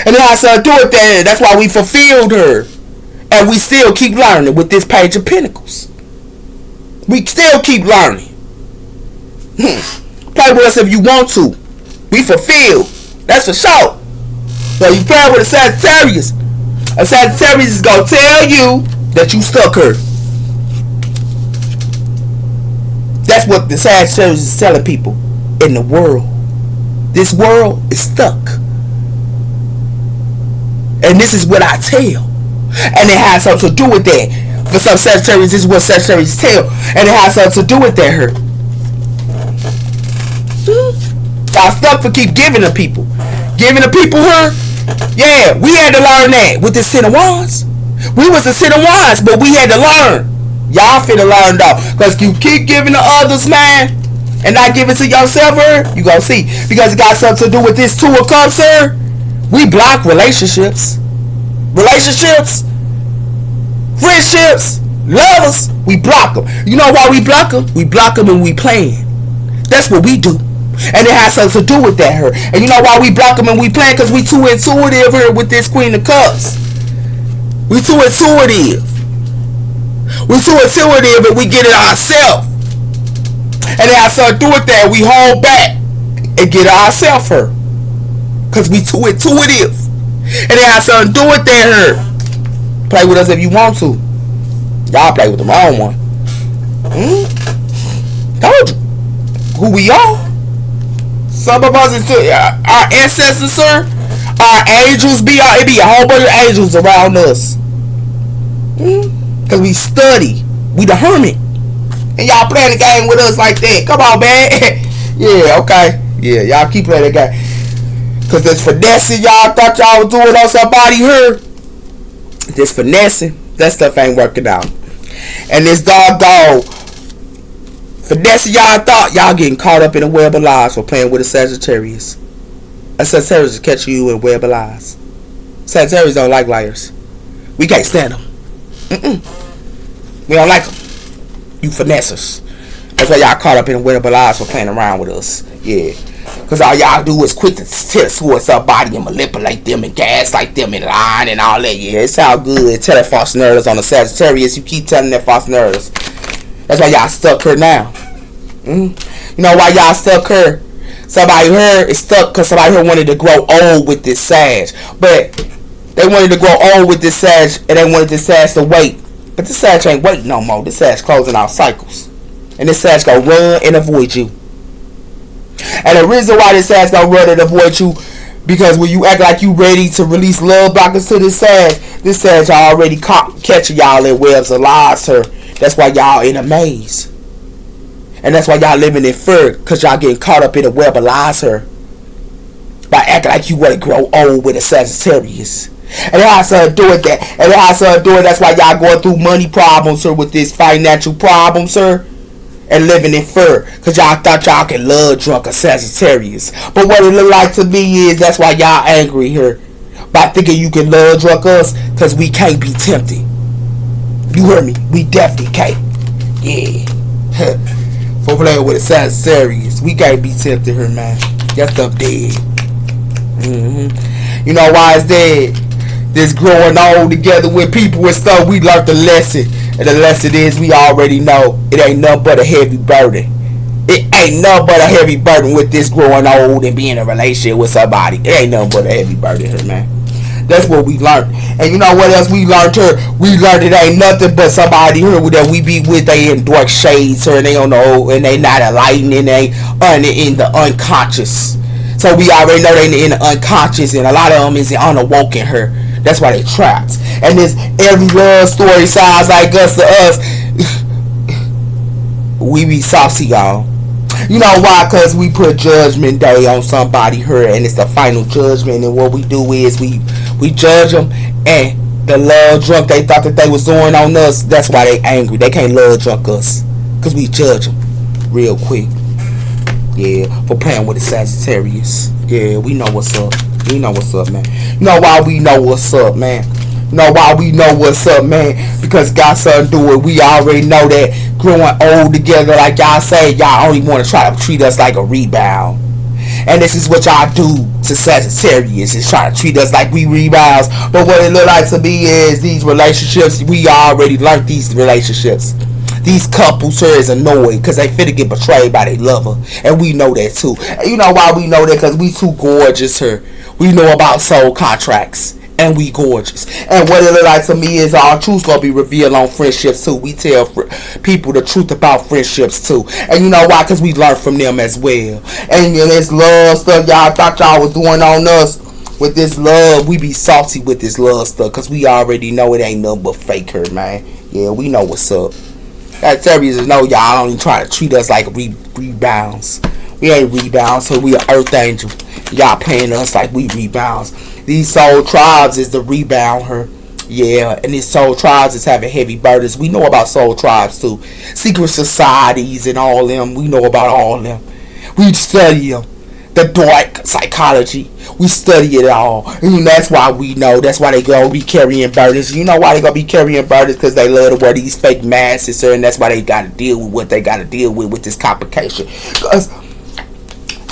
And it has something to do with that. That's why we fulfilled her. And we still keep learning with this Page of Pentacles. We still keep learning. Play with us if you want to. We fulfilled. That's for sure. So you play with a Sagittarius. A Sagittarius is going to tell you that you stuck her. That's what the Sagittarius is telling people in the world. This world is stuck. And this is what I tell. And it has something to do with that. For some Sagittarius, this is what Sagittarius tell. And it has something to do with that her. Y'all stuck for keep giving to people. Giving to people her. Yeah, we had to learn that with this Ten of Wands. We was the Ten of Wands, but we had to learn. Y'all finna learn though. Because you keep giving to others, man, and not giving to yourself, her, you gonna see. Because it got something to do with this Two of Cups, her. We block relationships. Relationships, friendships, lovers, we block them. You know why we block them? We block them when we playing. That's what we do. And it has something to do with that her. And you know why we block them when we playing? Because we too intuitive here with this Queen of Cups. We too intuitive. We too intuitive and we get it ourselves. And it has something to do with that. We hold back and get it ourselves her. Because we too intuitive. And it has something to do with that her. Play with us if you want to. Y'all play with the wrong one. Told you who we are. Some of us is our ancestors, sir. Our angels it be a whole bunch of angels around us. Cause we study. We the hermit. And y'all playing the game with us like that. Come on, man. Yeah, okay. Yeah, y'all keep playing the game. Cause this finessing y'all thought y'all was doing on somebody here. This finessing, that stuff ain't working out. And this doggone finessing y'all thought y'all getting caught up in a web of lies for playing with a Sagittarius. A Sagittarius is catching you in a web of lies. Sagittarius don't like liars. We can't stand them. We don't like them. You finessers. That's why y'all caught up in a web of lies for playing around with us. Yeah. Because all y'all do is quick to tell towards somebody and manipulate them and gaslight them and lie and all that. Yeah, it sounds good. Tell that false narratives on the Sagittarius. You keep telling that false narratives. That's why y'all stuck her now. You know why y'all stuck her? Somebody here is stuck because somebody here wanted to grow old with this Sag. But they wanted to grow old with this Sag and they wanted this Sag to wait. But this Sag ain't waiting no more. This Sag closing out cycles. And this Sag gonna run and avoid you. And the reason why this Sag gonna run and avoid you, because when you act like you ready to release love blockers to this Sag already catching y'all in webs of lies, sir. That's why y'all in a maze. And that's why y'all living in fear, because y'all getting caught up in a web of lies, sir. By acting like you want to grow old with a Sagittarius. And it has to do with that. And it has to do with that's why y'all going through money problems, sir, with this financial problem, sir. And living in fear, because y'all thought y'all could love drunk a Sagittarius. But what it look like to me is that's why y'all angry here. By thinking you can love drunk us, because we can't be tempted. You heard me? We definitely can't. Yeah. For playing with a Sagittarius, we can't be tempted here, man. That stuff dead. You know why it's dead? This growing old together with people and stuff, we learned the lesson. And the lesson is we already know it ain't nothing but a heavy burden. It ain't nothing but a heavy burden with this growing old and being in a relationship with somebody. It ain't nothing but a heavy burden here, man. That's what we learned. And you know what else we learned her? We learned it ain't nothing but somebody here that we be with. They in dark shades her, and they don't know, and they not enlightened, and they in the unconscious. So we already know they in the unconscious, and a lot of them is unawoken her. That's why they trapped. And this every love story sounds like us to us. We be saucy, y'all. You know why? Because we put judgment day on somebody here, and it's the final judgment. And what we do is we judge them, and the love drunk they thought that they was doing on us. That's why they angry. They can't love drunk us, because we judge them real quick. Yeah, for playing with the Sagittarius. Yeah, we know what's up. We know what's up, man. You know why we know what's up, man? You know why we know what's up, man? Because God son do it. We already know that growing old together, like y'all say, y'all only want to try to treat us like a rebound. And this is what y'all do to Sagittarius, is try to treat us like we rebounds. But what it look like to me is these relationships, we already learned these relationships. These couples here is annoyed because they finna get betrayed by their lover. And we know that too. And you know why we know that? Because we too gorgeous here. We know about soul contracts. And we gorgeous. And what it look like to me is our truth's gonna be revealed on friendships too. We tell people the truth about friendships too. And you know why? Because we learn from them as well. And this love stuff y'all thought y'all was doing on us, with this love, we be salty with this love stuff. Because we already know it ain't nothing but fake her, man. Yeah, we know what's up. Sagittarius know y'all don't even try to treat us like rebounds. We ain't rebounds, so we an earth angel. Y'all playing us like we rebounds. These soul tribes is the rebound her. Yeah, and these soul tribes is having heavy burdens. We know about soul tribes too. Secret societies and all them. We know about all them. We study them. The dark psychology. We study it all. And that's why we know. That's why they gonna be carrying burdens. You know why they gonna be carrying burdens? Because they love to wear these fake masks, sir. And that's why they gotta deal with what they gotta deal with this complication. Because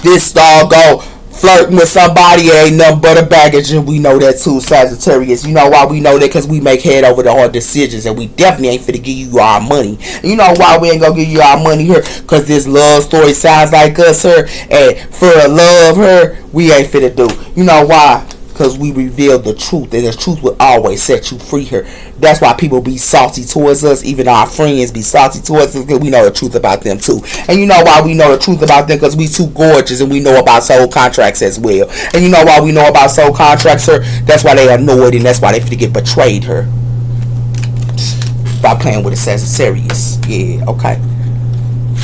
this doggone flirting with somebody ain't nothing but a baggage, and we know that too, Sagittarius. You know why we know that? Because we make head over the hard decisions, and we definitely ain't finna give you our money. And you know why we ain't gonna give you our money here? Because this love story sounds like us here, and for a love her, we ain't finna do. You know why? Because we reveal the truth, and the truth will always set you free here. That's why people be salty towards us. Even our friends be salty towards us, because we know the truth about them too. And you know why we know the truth about them? Because we too gorgeous, and we know about soul contracts as well. And you know why we know about soul contracts her? That's why they annoyed, and that's why they finna get betrayed her. By playing with the Sagittarius. Yeah, okay.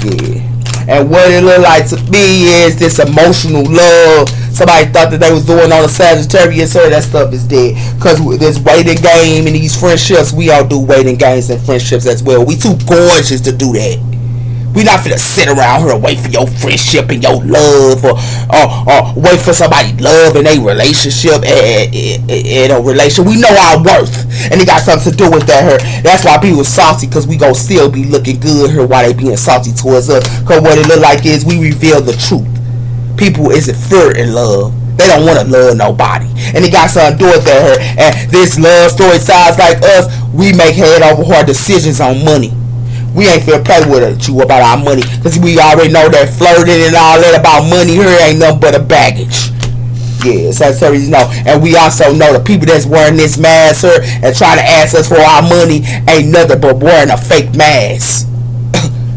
Yeah. And what it look like to me is this emotional love. Somebody thought that they was doing on the Sagittarius, sir. That stuff is dead. Because this waiting game and these friendships, we all do waiting games and friendships as well. We too gorgeous to do that. We not finna sit around here and wait for your friendship and your love, or wait for somebody love in a relationship in a relation. We know our worth, and it got something to do with that here. That's why people salty, because we gon' still be looking good here while they being salty towards us. Because what it look like is we reveal the truth. People isn't fear in love. They don't want to love nobody, and it got something to do with that here. And this love story sounds like us. We make head over heart decisions on money. We ain't finna play with you about our money, because we already know that flirting and all that about money here ain't nothing but a baggage. Yeah, Sagittarius know. And we also know the people that's wearing this mask here and trying to ask us for our money ain't nothing but wearing a fake mask.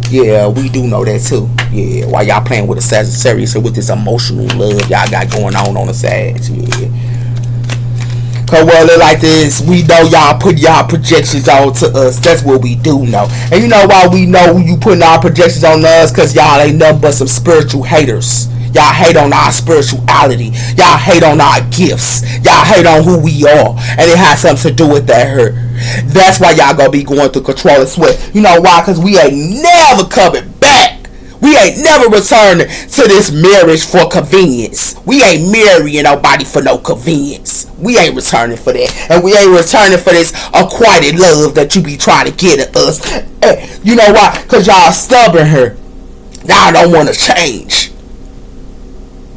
Yeah, we do know that too. Yeah, while y'all playing with the Sagittarius here with this emotional love y'all got going on the Sag. Yeah. Cause what it like this, we know y'all put y'all projections on to us. That's what we do know. And you know why we know you putting our projections on us? Cause y'all ain't nothing but some spiritual haters. Y'all hate on our spirituality. Y'all hate on our gifts. Y'all hate on who we are. And it has something to do with that hurt. That's why y'all gonna be going through control and sweat. You know why? Cause we ain't never coming back. We ain't never returning to this marriage for convenience. We ain't marrying nobody for no convenience. We ain't returning for that. And we ain't returning for this acquired love that you be trying to get at us. You know why? Because y'all stubborn here. Y'all don't want to change.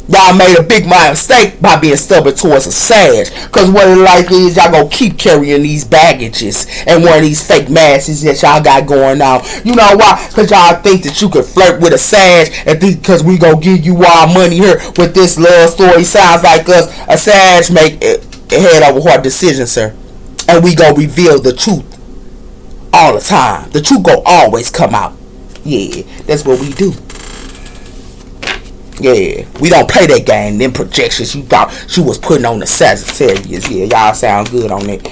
Y'all made a big mistake by being stubborn towards a Sag. Because what it like is y'all gonna keep carrying these baggages and wearing these fake masks that y'all got going on. You know why? Because y'all think that you can flirt with a Sag and think because we gonna give you our money here with this love story sounds like us. A Sag make head over heart decisions, sir. And we go reveal the truth all the time. The truth go always come out. Yeah, that's what we do. Yeah, we don't play that game. Them projections you thought she was putting on the Sagittarius. Yeah, y'all sound good on it.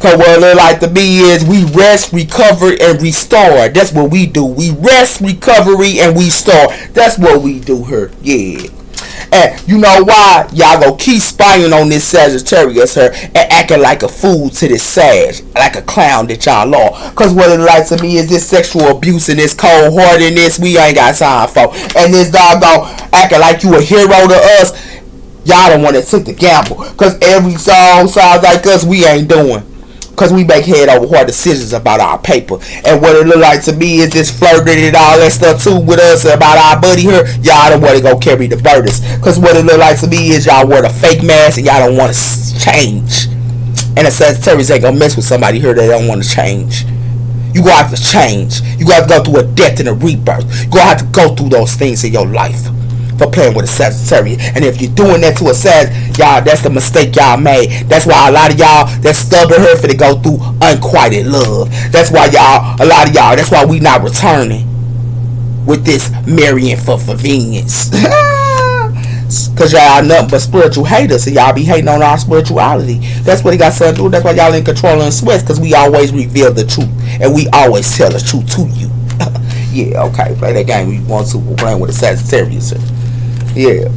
Cause what it look like to me is we rest, recover, and restore. That's what we do. We rest, recovery, and we restore. That's what we do here. Yeah. And you know why? Y'all go keep spying on this Sagittarius her and acting like a fool to this Sag, like a clown that y'all law. Cause what it like to me is this sexual abuse and this cold heartedness we ain't got time for. And this doggone acting like you a hero to us. Y'all don't want to take the gamble. Cause every song sounds like us, we ain't doing. Cause we make head over heart decisions about our paper. And what it look like to me is this flirting and all that stuff too with us about our buddy here. Y'all don't want to go carry the burdens. Cause what it look like to me is y'all wear the fake mask and y'all don't want to change. And the Sagittarius ain't gonna mess with somebody here that don't want to change. You gonna have to change. You gonna have to go through a death and a rebirth. You gonna have to go through those things in your life for playing with a Sagittarius. And if you're doing that to a Sag, y'all, that's the mistake y'all made. That's why a lot of y'all that's stubborn here finna go through unquieted love. That's why y'all, a lot of y'all, that's why we not returning with this marrying for convenience. Cause y'all nothing but spiritual haters, and y'all be hating on our spirituality. That's what it got something to do. That's why y'all in control and sweats, cause we always reveal the truth and we always tell the truth to you. Yeah, okay, play that game we want to. We're playing with a Sagittarius. Yeah,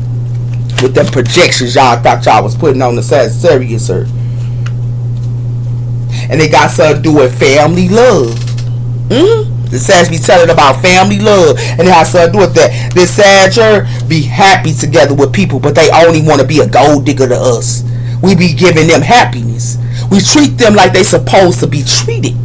with them projections y'all thought y'all was putting on the Sagittarius, sir. And they got something to do with family love. The Sag be telling about family love, and it has something to do with that. This Sag be happy together with people, but they only want to be a gold digger to us. We be giving them happiness. We treat them like they supposed to be treated,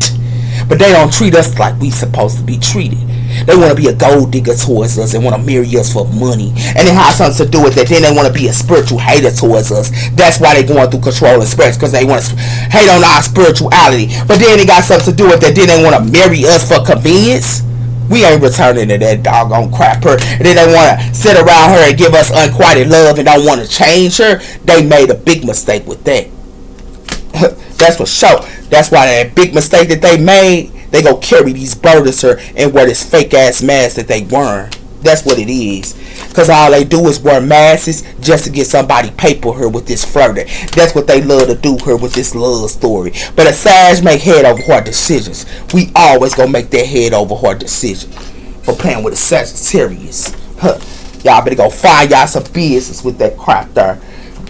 but they don't treat us like we supposed to be treated. They want to be a gold digger towards us and want to marry us for money. And it has something to do with that. Then they want to be a spiritual hater towards us. That's why they going through control and spirits, because they want to hate on our spirituality. But then it got something to do with that. Then they want to marry us for convenience. We ain't returning to that doggone crap her. And then they want to sit around her and give us unquieted love and don't want to change her. They made a big mistake with that. That's for sure. That's why that big mistake that they made, they go carry these burdens her and wear this fake ass mask that they wearing. That's what it is. Because all they do is wear masks just to get somebody paper her with this flirting. That's what they love to do her with this love story. But a Sag make head over heart decisions. We always gonna make that head over heart decision for playing with a Sagittarius. Y'all better go find y'all some business with that crap there.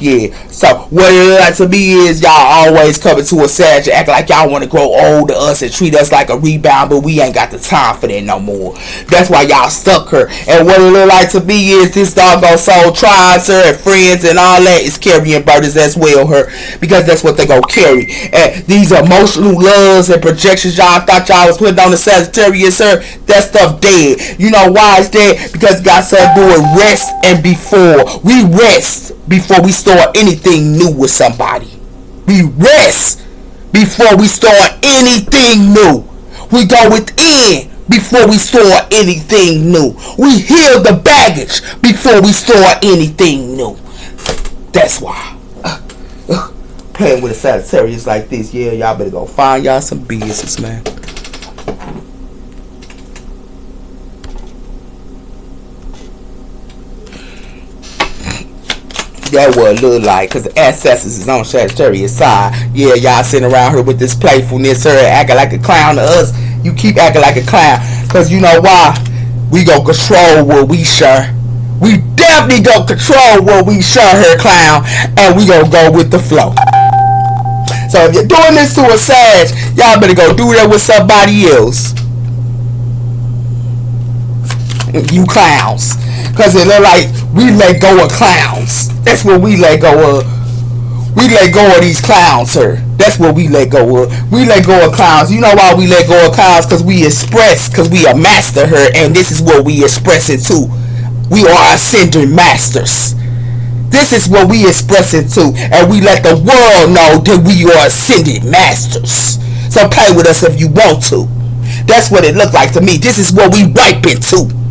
Yeah, so what it like to me is y'all always coming to a Sag and act like y'all want to grow old to us and treat us like a rebound, but we ain't got the time for that no more. That's why y'all stuck her. And what it look like to me is this doggone soul tribes her and friends and all that is carrying burdens as well her, because that's what they gonna carry. And these emotional loves and projections y'all thought y'all was putting on the Sagittarius her, that stuff dead. You know why it's dead? Because it got something to do with rest and before. We rest before we start anything new with somebody. We rest before we start anything new. We go within before we start anything new. We heal the baggage before we start anything new. That's why. Playing with a Sagittarius like this, yeah, y'all better go find y'all some business, man. That what it look like, because the ancestors is on Sagittarius side. Yeah, y'all sitting around here with this playfulness, her acting like a clown to us. You keep acting like a clown, because you know why? We gon' control what we share. We definitely gon' control what we share her, clown, and we gon' go with the flow. So if you're doing this to a Sag, y'all better go do that with somebody else. You clowns. Because it look like we let go of clowns. That's what we let go of. We let go of these clowns, sir. That's what we let go of. We let go of clowns. You know why we let go of clowns? Because we express. Because we are master her. And this is what we expressing too. We are ascending masters. This is what we expressing to. And we let the world know that we are ascended masters. So play with us if you want to. That's what it looked like to me. This is what we ripen to.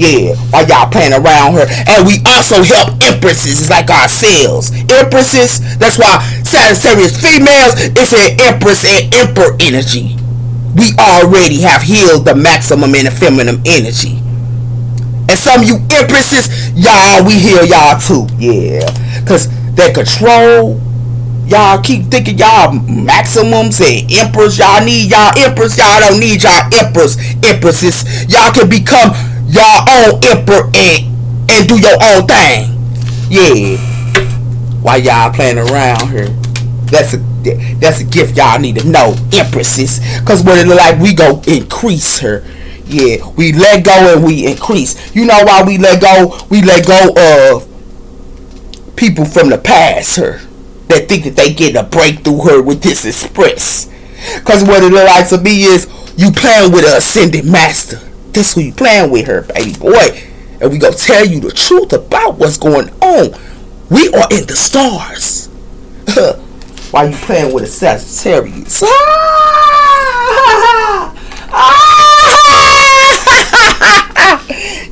Yeah, while y'all playing around her. And we also help empresses like ourselves. Empresses, that's why Sagittarius females is an empress and emperor energy. We already have healed the maximum in the feminine energy. And some of you empresses, y'all, we heal y'all too. Yeah, because that control, y'all keep thinking y'all maximums and emperors. Y'all need y'all empress. Y'all don't need y'all empresses. Y'all can become your own emperor and do your own thing. Yeah. While y'all playing around here, that's a gift y'all need to know, empresses. Cause what it look like, we go increase her. Yeah, we let go and we increase. You know why we let go? We let go of people from the past her that think that they get a breakthrough her with this express. Cause what it look like to me is you playing with an ascended master. This who you playing with her, baby boy. And we gonna tell you the truth about what's going on. We are in the stars. Why you playing with a Sagittarius?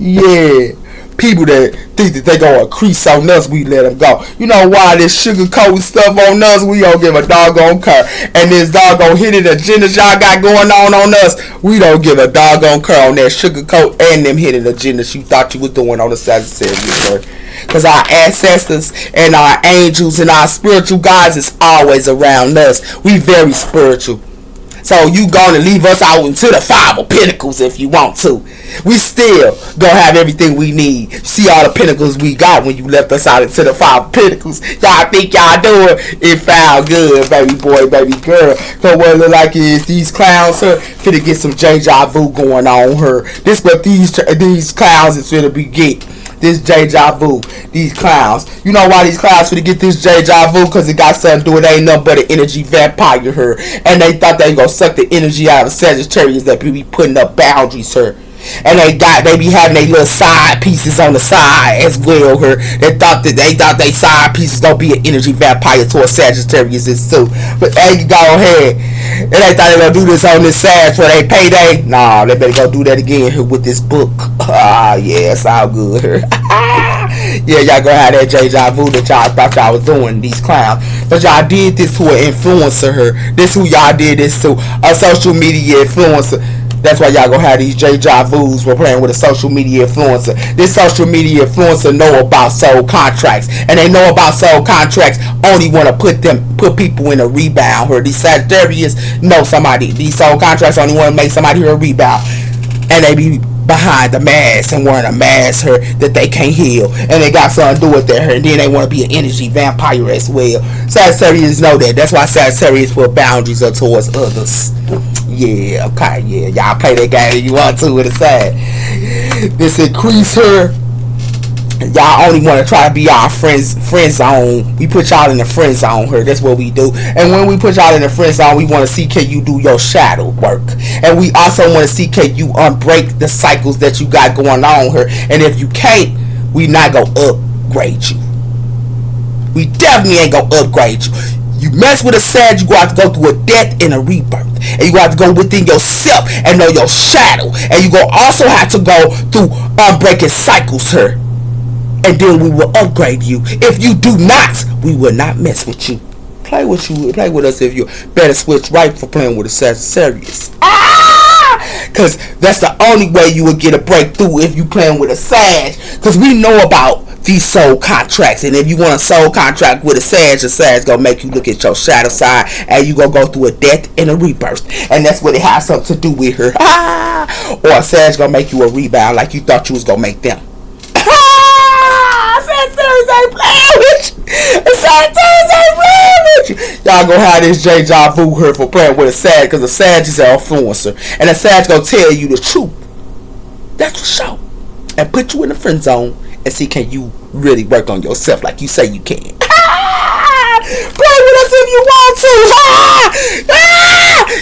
Yeah. People that think that they gonna increase on us, we let them go. You know why this sugarcoating stuff on us, we don't give a doggone care. And this doggone hidden agendas y'all got going on us, we don't give a doggone care on that sugarcoat and them hidden agendas you thought you was doing on the Sagittarius. Because our ancestors and our angels and our spiritual guides is always around us. We very spiritual. So you gonna leave us out into the Five of Pentacles if you want to. We still gonna have everything we need. See all the pentacles we got when you left us out into the Five of Pentacles. Y'all think y'all doing it found good, baby boy, baby girl. Cause what it look like is these clowns her finna get some deja vu going on her. This what these clowns is finna be get. This deja vu, these clowns. You know why these clowns finna get this deja vu? Cause it got something to do with it. Ain't nothing but an energy vampire her. And they thought they gonna suck the energy out of Sagittarius that be putting up boundaries her. And they be having their little side pieces on the side as well her. They thought they side pieces don't be an energy vampire to a Sagittarius is too. But hey, go ahead. And they thought they gonna do this on this Sag for their payday. Nah, they better go do that again here with this book. Yeah, it's all good her. Yeah, y'all gonna have that deja vu that y'all thought y'all was doing, these clowns. But y'all did this to an influencer her. This who y'all did this to, a social media influencer. That's why y'all gonna have these deja vus for playing with a social media influencer. This social media influencer know about soul contracts, and they know about soul contracts. Only want to put people in a rebound. Or these Sagittarius know somebody. These soul contracts only want to make somebody here a rebound, and they be behind the mask and wearing a mask her that they can't heal, and they got something to do with that her, and then they want to be an energy vampire as well. Sagittarius know that. That's why Sagittarius put boundaries up towards others. Yeah, okay, yeah, y'all play that game you want to with a side. This increase her. Y'all only want to try to be our friend zone. We put y'all in the friend zone her. That's what we do. And when we put y'all in the friend zone, we want to see can you do your shadow work. And we also want to see can you unbreak the cycles that you got going on her. And if you can't, we not gonna upgrade you. We definitely ain't gonna upgrade you. You mess with a Sag, you go have to go through a death and a rebirth. And you go have to go within yourself and know your shadow. And you go also have to go through unbreaking cycles her. And then we will upgrade you. If you do not, we will not mess with you. Play with us if you better switch right for playing with a Sagittarius. Because that's the only way you will get a breakthrough if you playing with a Sag. Because we know about these soul contracts. And if you want a soul contract with a Sag gonna make you look at your shadow side. And you gonna go through a death and a rebirth. And that's what it has something to do with her. Or a Sag gonna make you a rebound like you thought you was gonna make them. Sagittarius ain't playing with you. Sagittarius ain't playing with you. Y'all gonna have this deja vu her for playing with a Sag, because a Sag is an influencer, and a Sag gonna tell you the truth. That's for sure. And put you in the friend zone and see can you really work on yourself like you say you can. Play with us if you want to.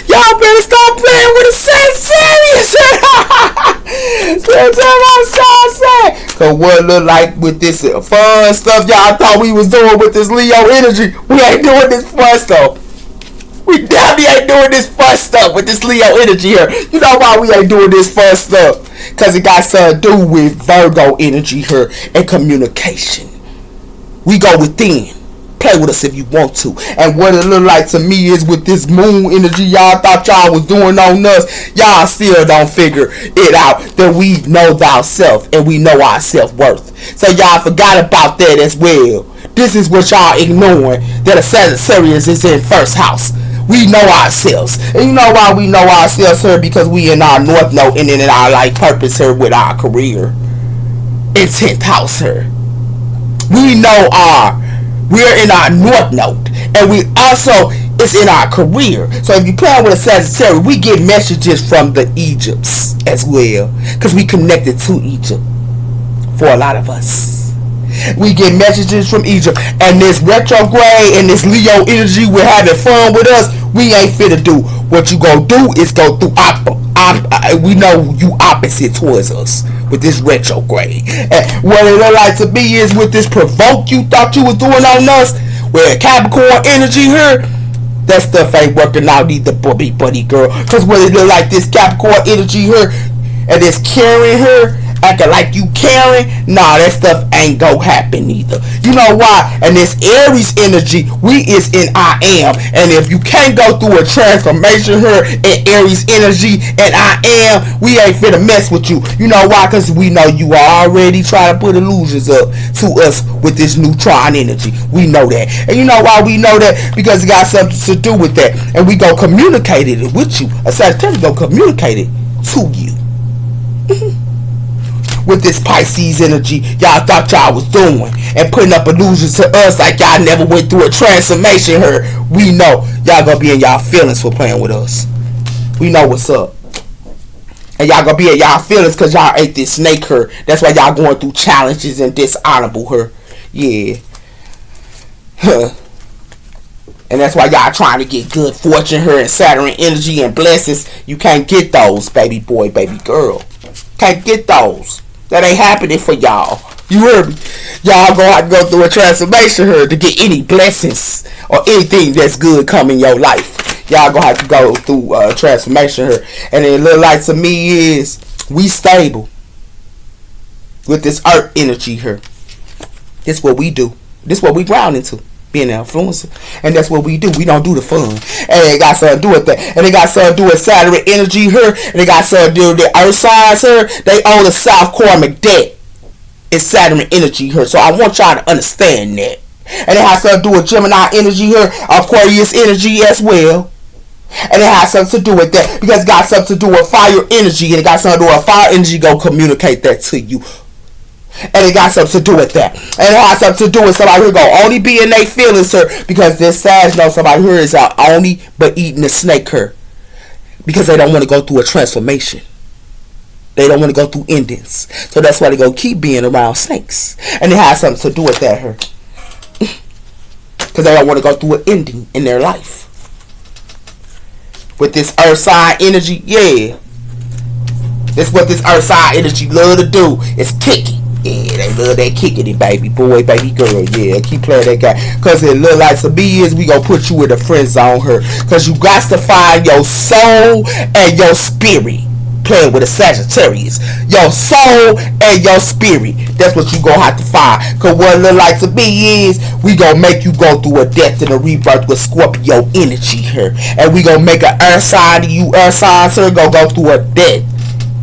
Y'all better stop playing with a Sagittarius. That's what I'm saying. Cause what look like with this fun stuff y'all thought we was doing with this Leo energy, we ain't doing this fun stuff. We definitely ain't doing this fun stuff with this Leo energy here. You know why we ain't doing this fun stuff? Because it got something to do with Virgo energy here and communication. We go within. Play with us if you want to. And what it look like to me is with this moon energy y'all thought y'all was doing on us, y'all still don't figure it out that we know thyself and we know our self-worth. So y'all forgot about that as well. This is what y'all ignoring, that a Sagittarius is in first house. We know ourselves. And you know why we know ourselves, sir? Because we in our north node and in our life purpose, sir, with our career. In 10th house, sir. We know we're in our north node. And we also is in our career. So if you play with a Sagittarius, we get messages from the Egypts as well. Because we connected to Egypt. For a lot of us. We get messages from Egypt. And this retrograde and this Leo energy, we're having fun with us. We ain't fit to do. What you gonna do is go through we know you opposite towards us with this retrograde. And what it look like to be is with this provoke you thought you was doing on us, with Capricorn energy here, that stuff ain't working out either, buddy girl. Cause what it look like this Capricorn energy here and this carrying her, acting like you caring, nah, that stuff ain't gonna happen either. You know why? And this Aries energy, we is in I am. And if you can't go through a transformation here in Aries energy and I am, we ain't finna mess with you. You know why? Because we know you already trying to put illusions up to us with this neutron energy. We know that. And you know why we know that? Because it got something to do with that. And we go communicate it with you. A Sagittarius go communicate it to you. With this Pisces energy y'all thought y'all was doing and putting up illusions to us like y'all never went through a transformation here. We know y'all gonna be in y'all feelings for playing with us. We know what's up. And y'all gonna be in y'all feelings because y'all ate this snake her. That's why y'all going through challenges and dishonorable her. Yeah. Huh. And that's why y'all trying to get good fortune her and Saturn energy and blessings. You can't get those, baby boy, baby girl. Can't get those. That ain't happening for y'all. You heard me? Y'all gonna have to go through a transformation here to get any blessings or anything that's good come in your life. Y'all gonna have to go through a transformation here. And it look like to me is we stable with this earth energy here. This what we do. This what we ground into. Being an influencer. And that's what we do. We don't do the fun. And it got something to do with that. And it got something to do with Saturn energy here. And it got something to do with the earth signs here. They own the South Karmic debt. It's Saturn energy here. So I want y'all to understand that. And it has something to do with Gemini energy here. Aquarius energy as well. And it has something to do with that. Because it got something to do with fire energy. And it got something to do with fire energy. Go communicate that to you. And it got something to do with that. And it has something to do with somebody who go only be in their feelings, sir. Because this Sag knows somebody who is out only but eating the snake her. Because they don't want to go through a transformation. They don't want to go through endings. So that's why they go keep being around snakes. And it has something to do with that her. Because they don't want to go through an ending in their life. With this earth sign energy, yeah. That's what this earth sign energy love to do. It's ticking. Yeah, they love that kicking it, baby boy, baby girl. Yeah, keep playing that guy. Because it look like to me is we gonna put you in the friend zone here. Because you got to find your soul and your spirit. Playing with a Sagittarius. Your soul and your spirit. That's what you gonna have to find. Because what it look like to me is we gonna make you go through a death and a rebirth with Scorpio energy here. And we gonna make an earth sign to you, earth signs here, gonna go through a death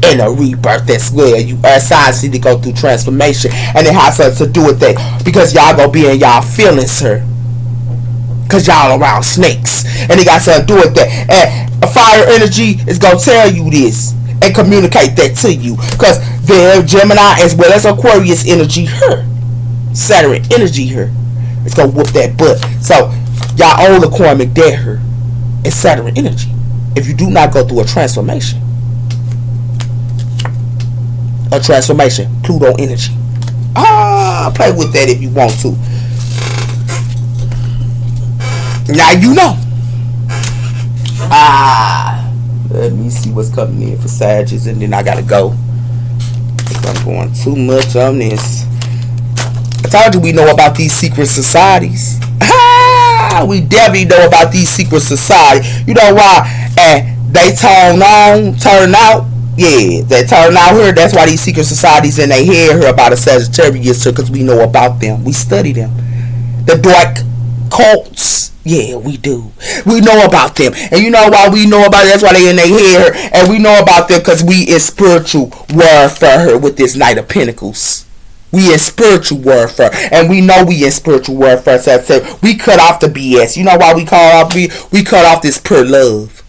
and a rebirth as well. You signs need to go through transformation, and it has something to do with that because y'all gonna be in y'all feelings, sir. Cause y'all around snakes, and it got something to do with that. And a fire energy is gonna tell you this and communicate that to you, cause they're Gemini as well as Aquarius energy here, Saturn energy here. It's gonna whoop that butt. So y'all own the karmic debt here. It's Saturn energy. If you do not go through a transformation. A transformation, Pluto energy. Play with that if you want to. Now you know. Let me see what's coming in for Sagittarius, and then I gotta go. I'm going too much on this. I told you we know about these secret societies. We definitely know about these secret society. You know why? And they turn out. Yeah, they turn out here. That's why these secret societies in their head here about a Sagittarius, because we know about them. We study them. The dark cults. Yeah, we do. We know about them. And you know why we know about it? That's why they in their head here. And we know about them because we in spiritual warfare here with this Knight of Pentacles. We in spiritual warfare. And we know we in spiritual warfare. So we cut off the BS. You know why we cut off this pure love.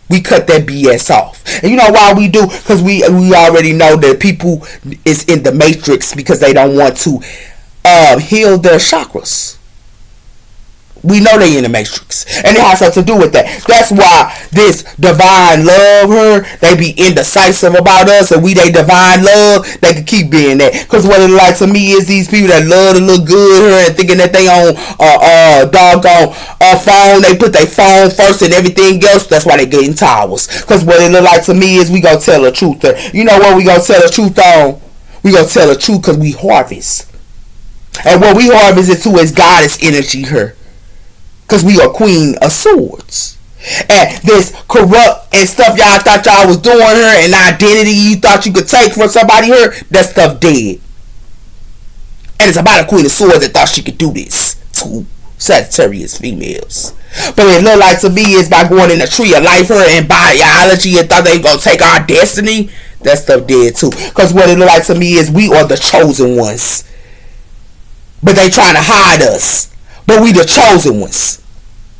We cut that BS off. And you know why we do? Because we already know that people is in the matrix because they don't want to heal their chakras. We know they in the matrix. And it has something to do with that. That's why this divine love her, they be indecisive about us, and we they divine love, they can keep being that. Because what it like to me is these people that love to look good her and thinking that they on doggone phone, they put their phone first and everything else. That's why they getting towers. Because what it look like to me is we gonna tell the truth. You know what we gonna tell the truth on? We gonna tell the truth because we harvest. And what we harvest it to is goddess energy her. Because we are queen of swords. And this corrupt and stuff y'all thought y'all was doing her and identity you thought you could take from somebody here, that stuff dead. And it's about a queen of swords that thought she could do this to Sagittarius females. But it look like to me is by going in the tree of life her and biology and thought they gonna take our destiny, that stuff dead too. Because what it look like to me is we are the chosen ones. But they trying to hide us. But we the chosen ones.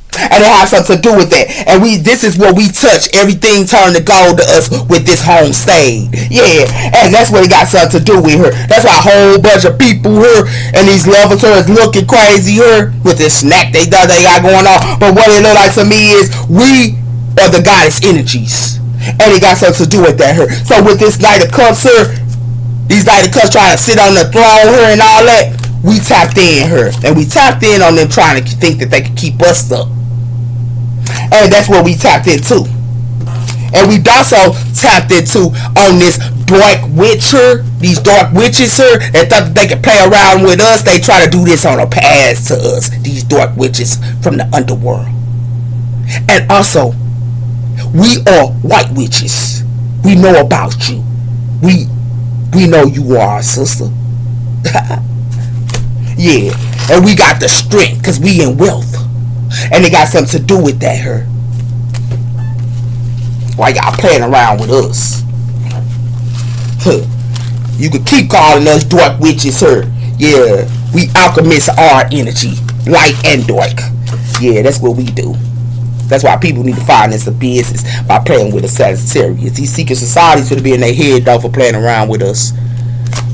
And it has something to do with that. And this is what we touch. Everything turned to gold to us with this homestead. Yeah. And that's what it got something to do with her. That's why a whole bunch of people here and these lovers here is looking crazy here with this snack they got going on. But what it look like to me is we are the goddess energies. And it got something to do with that here. So with this Knight of Cups here, these Knight of Cups trying to sit on the throne here and all that, we tapped in her. And we tapped in on them trying to think that they could keep us stuck. And that's what we tapped into. And we also tapped into on this dark witcher, these dark witches here that thought that they could play around with us. They try to do this on a pass to us. These dark witches from the underworld. And also, we are white witches. We know about you. We know you are our sister. Yeah. And we got the strength because we in wealth. And it got something to do with that her. Why y'all playing around with us? Huh. You could keep calling us dark witches her. Yeah. We alchemists our energy. Light and dark. Yeah, that's what we do. That's why people need to find this a business by playing with a Sagittarius. These secret societies should be in their head though for playing around with us.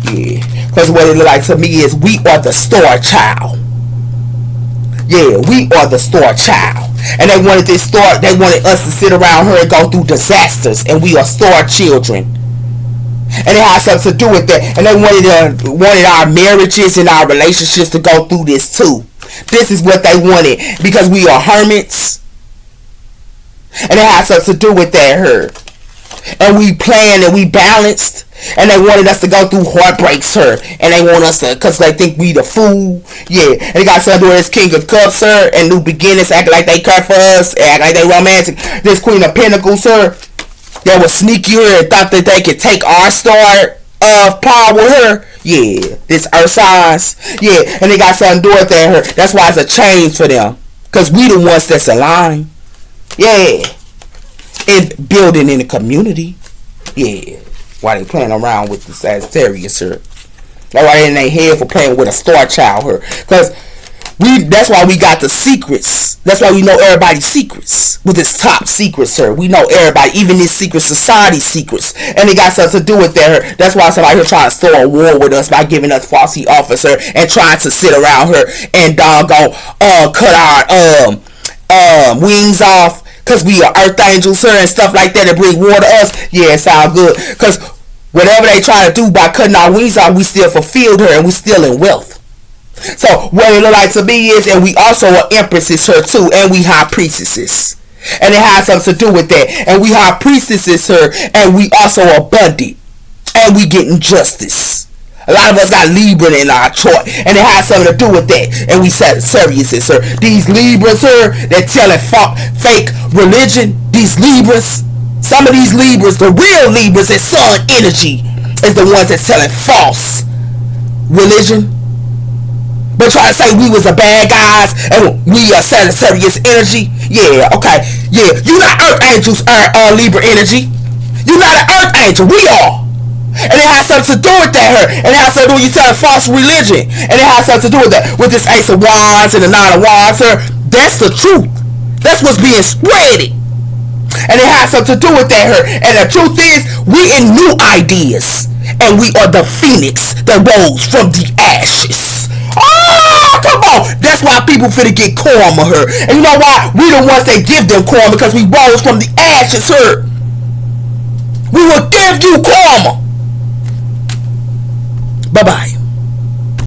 Yeah. Because what it look like to me is we are the star child. Yeah, we are the star child. And they wanted us to sit around here and go through disasters. And we are star children. And it has something to do with that. And they wanted our marriages and our relationships to go through this too. This is what they wanted. Because we are hermits. And it has something to do with that here. And we planned and we balanced. And they wanted us to go through heartbreaks her. And they want us to, because they think we the fool. Yeah. And they got something to do with this King of Cups her. And new beginnings acting like they care for us. Act like they romantic. This Queen of Pentacles her. That was sneaky her and thought that they could take our star of power with her. Yeah. This earth signs. Yeah. And they got something to do with that her. That's why it's a change for them. Because we the ones that's aligned. Yeah. And building in the community. Yeah. Why they playing around with the Sagittarius here. That's why they in their head for playing with a star child here. Because that's why we got the secrets. That's why we know everybody's secrets. With this top secrets, sir. We know everybody. Even this secret society secrets. And it got something to do with that. That's why somebody here trying to start a war with us by giving us falsy officer and trying to sit around here and doggone cut our wings off. Because we are earth angels here and stuff like that and bring war to us. Yeah, it sound good. Because whatever they try to do by cutting our wings off, we still fulfilled her and we still in wealth. So what it look like to me is, and we also are empresses her too, and we high priestesses. And it has something to do with that. And we high priestesses her, and we also abundant. And we getting justice. A lot of us got Libra in our chart, and it has something to do with that. And we Sagittarius, sir. These Libras, sir, they're telling fake religion. These Libras, some of these Libras, the real Libras, that sun energy, is the ones that's telling false religion. But try to say we was the bad guys and we are Sagittarius energy. Yeah, okay. Yeah, you not Earth angels are Libra energy. You not an Earth angel. We are. And it has something to do with that hurt. And it has something to do with you telling false religion. And it has something to do with that. With this Ace of Wands and the Nine of Wands, sir. That's the truth. That's what's being spreaded. And it has something to do with that hurt. And the truth is, we in new ideas. And we are the phoenix that rose from the ashes. Oh, come on. That's why people finna get karma, her. And you know why? We the ones that give them karma, because we rose from the ashes, her. We will give you karma. Bye-bye.